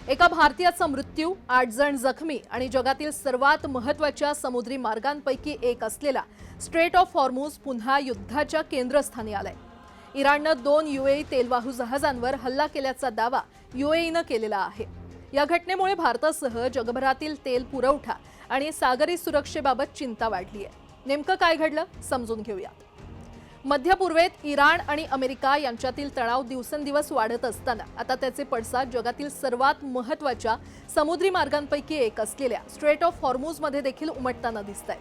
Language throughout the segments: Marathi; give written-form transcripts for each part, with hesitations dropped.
एका भारतीयाचा मृत्यू, 8 जण जखमी आणि जगातील सर्वात महत्त्वाच्या समुद्री मार्गांपैकी एक असलेला स्ट्रेट ऑफ हॉर्मुझ पुन्हा युद्धाच्या केंद्रस्थानी आलाय। इराणनं 2 यूएई तेलवाहू जहाजांवर हल्ला केल्याचा दावा यूएईनं केलेला आहे। या घटनेमुळे भारतासह जगभरातील तेल पुरवठा आणि सागरी सुरक्षेबाबत चिंता वाढली आहे। नेमकं काय घडलं समजून घेऊया। मध्य पूर्वेत इराण आणि अमेरिका यांच्यातील तणाव दिवसेंदिवस वाढत असताना आता त्याचे पडसाद जगातील सर्वात महत्त्वाच्या समुद्री मार्गांपैकी एक असलेल्या स्ट्रेट ऑफ हॉर्मुझमध्ये देखील उमटताना दिसतंय।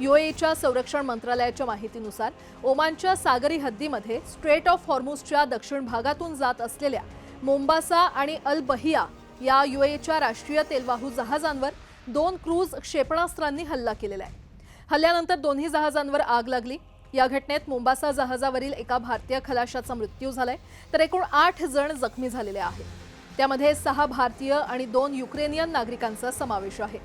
यूएईच्या संरक्षण मंत्रालयाच्या माहितीनुसार ओमानच्या सागरी हद्दीमध्ये स्ट्रेट ऑफ हॉर्मुझच्या दक्षिण भागातून जात असलेल्या मोम्बासा आणि अल बहिया या यूएईच्या राष्ट्रीय तेलवाहू जहाजांवर 2 क्रूझ क्षेपणास्त्रांनी हल्ला केलेला आहे। हल्ल्यानंतर दोन्ही जहाजांवर आग लागली। या घटनेत मोम्बासा जहाजावरील एका भारतीय खलाशाचा मृत्यू झालाय, तर एकूण 8 जण जखमी झालेले आहेत। त्यामध्ये 6 भारतीय आणि 2 युक्रेनियन नागरिकांचा समावेश आहे।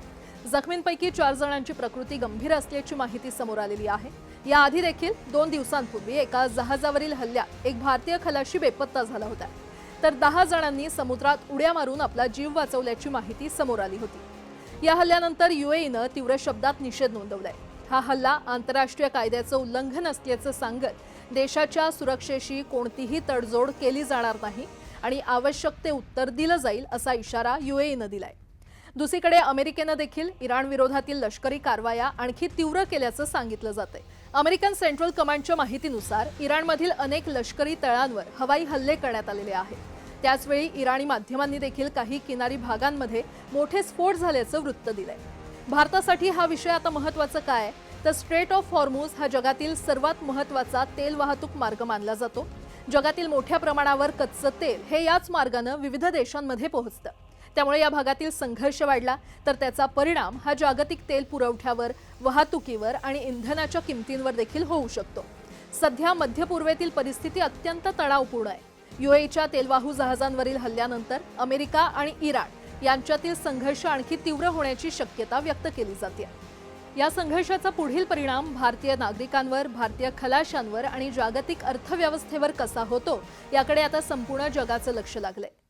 जखमींपैकी 4 जणांची प्रकृती गंभीर असल्याची माहिती समोर आलेली आहे। याआधी देखील 2 दिवसांपूर्वी एका जहाजावरील हल्ल्यात एक भारतीय खलाशी बेपत्ता झाला होता, तर 10 जणांनी समुद्रात उड्या मारून आपला जीव वाचवल्याची माहिती समोर आली होती। या हल्ल्यानंतर यूएईनं तीव्र शब्दात निषेध नोंदवलाय। हा हल्ला आंतरराष्ट्रीय कायद्याचं उल्लंघन असल्याचं सांगत देशाच्या सुरक्षेशी कोणतीही तडजोड केली जाणार नाही आणि आवश्यक ते उत्तर दिलं जाईल असा इशारा यूएईनं दिलाय। दुसरीकडे अमेरिकेनं देखील इराण विरोधातील लष्करी कारवाया आणखी तीव्र केल्याचं सांगितलं जातंय। अमेरिकन सेंट्रल कमांडच्या माहितीनुसार इराणमधील अनेक लष्करी तळांवर हवाई हल्ले करण्यात आलेले आहेत। त्याचवेळी इराणी माध्यमांनी देखील काही किनारी भागांमध्ये मोठे स्फोट झाल्याचं वृत्त दिलंय। भारतासाठी हा विषय आता महत्त्वाचा काय तर स्ट्रेट ऑफ हॉर्मुझ हा जगातील सर्वात महत्त्वाचा तेल वाहतूक मार्ग मानला जातो। जगातील मोठ्या प्रमाणावर कच्चं तेल हे याच मार्गाने विविध देशांमध्ये पोहोचतं। त्यामुळे या भागातील संघर्ष वाढला तर त्याचा परिणाम हा जागतिक तेल पुरवठ्यावर, वाहतुकीवर आणि इंधनाच्या किमतींवर देखील होऊ शकतो। सध्या मध्य पूर्वेतील परिस्थिती अत्यंत तणावपूर्ण आहे। यूएईच्या तेलवाहू जहाजांवरील हल्ल्यानंतर अमेरिका आणि इराण यांच्यातील संघर्ष आणखी तीव्र होण्याची शक्यता व्यक्त केली जाते। या संघर्षाचा पुढील परिणाम भारतीय नागरिकांवर, भारतीय खलाशांवर आणि जागतिक अर्थव्यवस्थेवर कसा होतो याकडे आता संपूर्ण जगाचं लक्ष लागलंय।